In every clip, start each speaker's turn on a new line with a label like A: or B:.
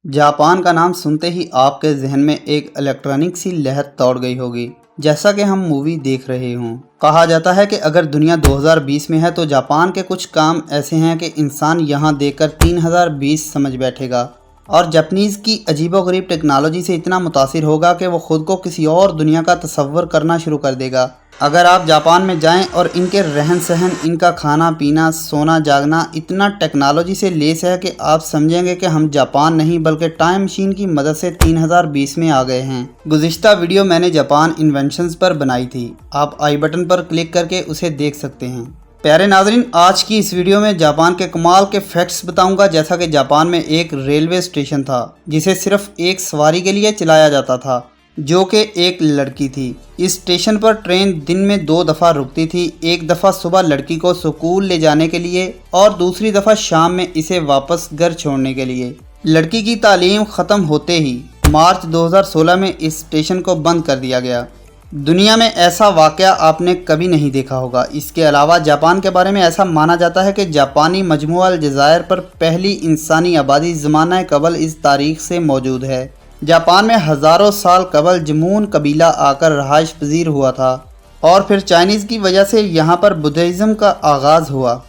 A: Japan का नाम सुनते ही आपके जहन में एक इलेक्ट्रॉनिक सी लहर दौड़ गई होगी। जैसा कि हम मूवी देख रहे हों, कहा जाता है कि अगर दुनिया 2020 में है तो जापान के कुछ काम ऐसे हैं कि इंसान यहां देखकर 3020 समझ बैठेगा और जापानीज़ की अजीबोगरीब टेक्नोलॉजी से इतना मुतासिर होगा कि वो ख़ुद को किसी और दुनिया का तसव्वुर करना शुरू कर देगा। अगर आप जापान में जाएं और इनके रहन सहन, इनका खाना पीना, सोना जागना इतना टेक्नोलॉजी से लेस है कि आप समझेंगे कि हम जापान नहीं बल्कि टाइम मशीन की मदद से 3020 में आ गए हैं। गुज़िश्ता वीडियो मैंने जापान इन्वेंशंस पर बनाई थी, आप आई बटन पर क्लिक करके उसे देख सकते हैं। प्यारे नाज़रीन, आज की इस वीडियो में जापान के कमाल के फैक्ट्स बताऊंगा। जैसा कि जापान में एक रेलवे स्टेशन था जिसे सिर्फ एक सवारी के लिए चलाया जाता था, जो कि एक लड़की थी। इस स्टेशन पर ट्रेन दिन में 2 दफ़ा रुकती थी, एक दफ़ा सुबह लड़की को स्कूल ले जाने के लिए और दूसरी दफ़ा शाम में इसे वापस घर छोड़ने के लिए। लड़की की तालीम ख़त्म होते ही मार्च 2016 में इस स्टेशन को बंद कर दिया गया। दुनिया में ऐसा वाक़या आपने कभी नहीं देखा होगा। इसके अलावा जापान के बारे में ऐसा माना जाता है कि जापानी मजमुआ अल जज़ायर पर पहली इंसानी आबादी ज़माना कबल इस तारीख़ से मौजूद है। जापान में हज़ारों साल कबल जमून कबीला आकर रहाइश पजीर हुआ था और फिर चाइनीज़ की वजह से यहाँ पर बुद्धिज़्म का आगाज़ हुआ।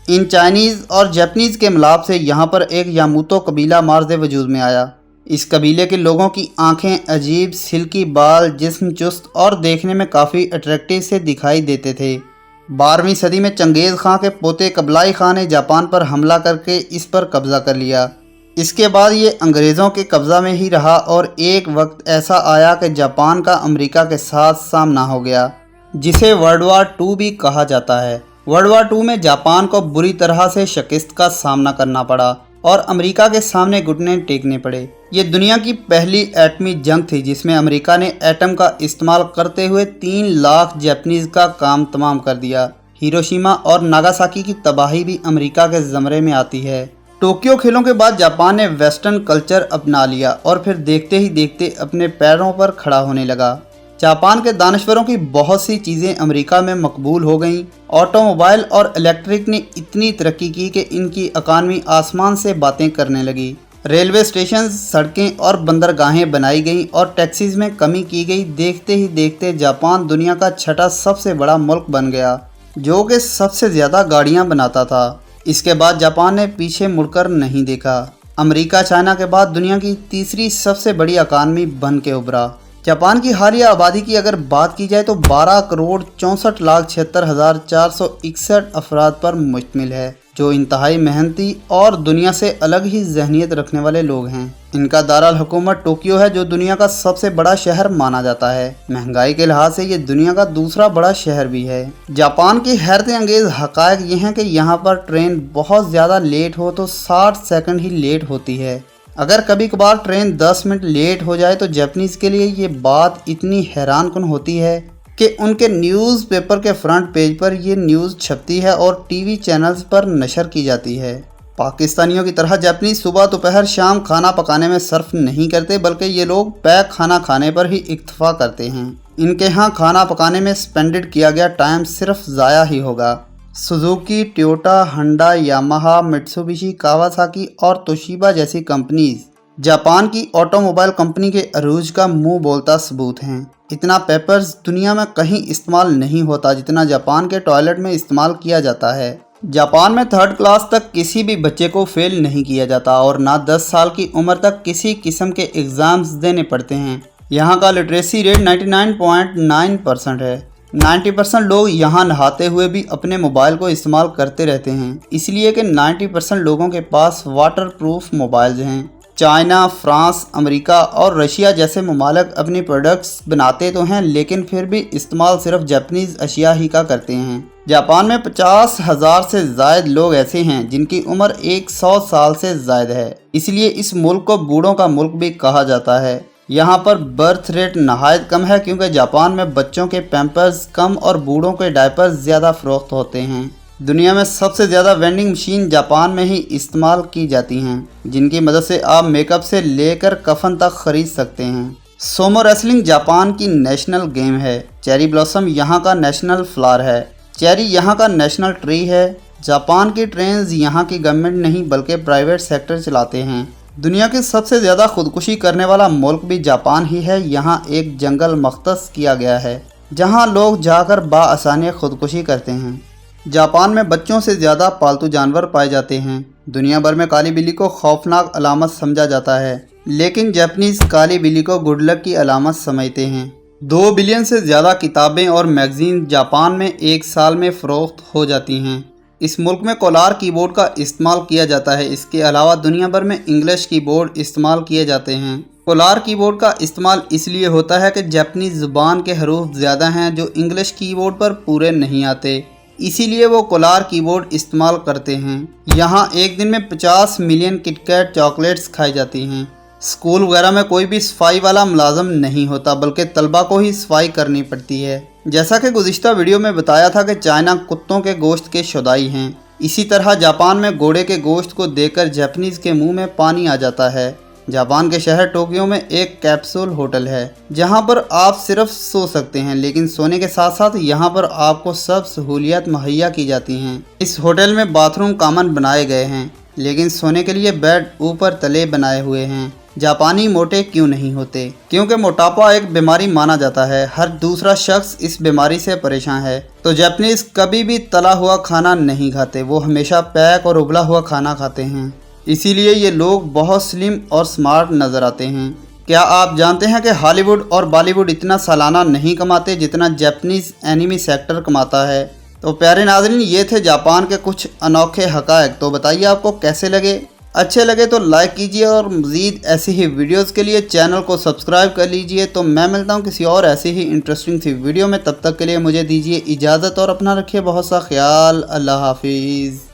A: इन चाइनीज़ और जापानीज़ के मिलाप से यहाँ पर एक यामूतो कबीला मार्ज़ वजूद में आया। इस कबीले के लोगों की आंखें अजीब, सिल्की बाल, जिस्म चुस्त और देखने में काफ़ी अट्रैक्टिव से दिखाई देते थे। 12वीं सदी में चंगेज़ खां के पोते कबलाई खां ने जापान पर हमला करके इस पर कब्ज़ा कर लिया। इसके बाद ये अंग्रेज़ों के कब्ज़ा में ही रहा और एक वक्त ऐसा आया कि जापान का अमेरिका के साथ सामना हो गया, जिसे वर्ल्ड वार 2 भी कहा जाता है। वर्ल्ड वार 2 में जापान को बुरी तरह से शिकस्त का सामना करना पड़ा और अमेरिका के सामने घुटने टेकने पड़े। ये दुनिया की पहली एटमी जंग थी जिसमें अमेरिका ने एटम का इस्तेमाल करते हुए 3 लाख जापानीज़ का काम तमाम कर दिया। हिरोशिमा और नागासाकी की तबाही भी अमेरिका के ज़मरे में आती है। टोक्यो खेलों के बाद जापान ने वेस्टर्न कल्चर अपना लिया और फिर देखते ही देखते अपने पैरों पर खड़ा होने लगा। जापान के दानश्वरों की बहुत सी चीज़ें अमेरिका में मकबूल हो गईं। ऑटोमोबाइल और इलेक्ट्रिक ने इतनी तरक्की की कि इनकी इकानमी आसमान से बातें करने लगी। रेलवे स्टेशन, सड़कें और बंदरगाहें बनाई गईं और टैक्सीज़ में कमी की गई। देखते ही देखते जापान दुनिया का 6ठा सबसे बड़ा मुल्क बन गया, जो कि सबसे ज़्यादा गाड़ियाँ बनाता था। इसके बाद जापान ने पीछे मुड़कर नहीं देखा। अमेरिका चाइना के बाद दुनिया की तीसरी सबसे बड़ी इकानमी बन के उभरा। जापान की हालिया आबादी की अगर बात की जाए तो 12,64,76,461 अफराद पर मुश्तमिल है, जो इंतहाई मेहनती और दुनिया से अलग ही जहनीत रखने वाले लोग हैं। इनका दारुल हुकूमत टोक्यो है, जो दुनिया का सबसे बड़ा शहर माना जाता है। महंगाई के लिहाज से ये दुनिया का दूसरा बड़ा शहर भी है। जापान की हैरत अंगेज़ हक़ाइक़ ये हैं कि यहाँ पर ट्रेन बहुत ज़्यादा लेट हो तो 60 सेकंड ही लेट होती है। अगर कभी कभार ट्रेन 10 मिनट लेट हो जाए तो जापानीज़ के लिए ये बात इतनी हैरानकुन होती है कि उनके न्यूज़पेपर के फ्रंट पेज पर ये न्यूज़ छपती है और टीवी चैनल्स पर नशर की जाती है। पाकिस्तानियों की तरह जापानीज़ सुबह दोपहर शाम खाना पकाने में सर्फ नहीं करते, बल्कि ये लोग पैक खाना खाने पर ही इक्तफा करते हैं। इनके यहाँ खाना पकाने में स्पेंडेड किया गया टाइम सिर्फ ज़ाया ही होगा। Suzuki, Toyota, Honda, Yamaha, Mitsubishi, Kawasaki और तोशिबा जैसी कंपनीज जापान की ऑटोमोबाइल कंपनी के अरूज का मुंह बोलता सबूत हैं। इतना पेपर्स दुनिया में कहीं इस्तेमाल नहीं होता जितना जापान के टॉयलेट में इस्तेमाल किया जाता है। जापान में 3rd क्लास तक किसी भी बच्चे को फेल नहीं किया जाता और ना 10 साल की उम्र तक किसी किस्म के एग्ज़ाम्स देने पड़ते हैं। यहाँ का लिटरेसी रेट 99.9% है। 90% लोग यहाँ नहाते हुए भी अपने मोबाइल को इस्तेमाल करते रहते हैं, इसलिए कि 90% लोगों के पास वाटर प्रूफ मोबाइल्स हैं। चाइना, फ्रांस, अमेरिका और रशिया जैसे ममालिक अपनी प्रोडक्ट्स बनाते तो हैं, लेकिन फिर भी इस्तेमाल सिर्फ जापानीज़ अशिया ही का करते हैं। जापान में 50,000 से ज़ायद लोग ऐसे हैं जिनकी उम्र 100 साल से ज़ायद है, इसलिए इस मुल्क को बूढ़ों का मुल्क भी कहा जाता है। यहाँ पर बर्थ रेट नहायत कम है क्योंकि जापान में बच्चों के पैम्पर्स कम और बूढ़ों के डायपर्स ज़्यादा फ़रोख्त होते हैं। दुनिया में सबसे ज़्यादा वेंडिंग मशीन जापान में ही इस्तेमाल की जाती हैं, जिनकी मदद से आप मेकअप से लेकर कफन तक खरीद सकते हैं। सोमो रेसलिंग जापान की नेशनल गेम है। चेरी ब्लॉसम यहाँ का नेशनल फ्लावर है। चेरी यहाँ का नेशनल ट्री है। जापान की ट्रेन्स यहाँ की गवर्नमेंट नहीं बल्कि प्राइवेट सेक्टर चलाते हैं। दुनिया के सबसे ज़्यादा खुदकुशी करने वाला मुल्क भी जापान ही है। यहाँ एक जंगल मख्तस किया गया है जहाँ लोग जाकर बाआसानी खुदकुशी करते हैं। जापान में बच्चों से ज़्यादा पालतू जानवर पाए जाते हैं। दुनिया भर में काली बिल्ली को खौफनाक अलामत समझा जाता है, लेकिन जापानीज़ काली बिल्ली को गुड लक की अलामत समझते हैं। 2 बिलियन से ज़्यादा किताबें और मैगज़ीन जापान में एक साल में फ़रोख्त हो जाती हैं। इस मुल्क में कोलार कीबोर्ड का इस्तेमाल किया जाता है। इसके अलावा दुनिया भर में इंग्लिश कीबोर्ड इस्तेमाल किए जाते हैं। कोलार कीबोर्ड का इस्तेमाल इसलिए होता है कि जापानीज़ ज़ुबान के हरूफ ज़्यादा हैं जो इंग्लिश कीबोर्ड पर पूरे नहीं आते, इसीलिए वो कोलार कीबोर्ड इस्तेमाल करते हैं। यहाँ एक दिन में 50 मिलियन किटकैट चॉकलेट्स खाई जाती हैं। स्कूल वगैरह में कोई भी सफाई वाला मुलाजम नहीं होता, बल्कि तलबा को ही सफाई करनी पड़ती है। जैसा कि गुज़िश्ता वीडियो में बताया था कि चाइना कुत्तों के गोश्त के शुदाई हैं, इसी तरह जापान में घोड़े के गोश्त को देखकर जापानीज़ के मुंह में पानी आ जाता है। जापान के शहर टोक्यो में एक कैप्सूल होटल है जहां पर आप सिर्फ सो सकते हैं, लेकिन सोने के साथ साथ यहां पर आपको सब सहूलियत मुहैया की जाती हैं। इस होटल में बाथरूम कॉमन बनाए गए हैं, लेकिन सोने के लिए बेड ऊपर तले बनाए हुए हैं। जापानी मोटे क्यों नहीं होते? क्योंकि मोटापा एक बीमारी माना जाता है। हर दूसरा शख्स इस बीमारी से परेशान है। तो जापानीज़ कभी भी तला हुआ खाना नहीं खाते, वो हमेशा पैक और उबला हुआ खाना खाते हैं। इसीलिए ये लोग बहुत स्लिम और स्मार्ट नज़र आते हैं। क्या आप जानते हैं कि हॉलीवुड और बॉलीवुड इतना सालाना नहीं कमाते जितना जापानीज़ एनिमी सेक्टर कमाता है? तो प्यारे नाज़रीन, ये थे जापान के कुछ अनोखे हक़ाइक़। तो बताइए आपको कैसे लगे? अच्छे लगे तो लाइक कीजिए और मज़ीद ऐसी ही वीडियोस के लिए चैनल को सब्सक्राइब कर लीजिए। तो मैं मिलता हूँ किसी और ऐसी ही इंटरेस्टिंग सी वीडियो में। तब तक के लिए मुझे दीजिए इजाज़त और अपना रखिए बहुत सा ख्याल। अल्लाह हाफिज़।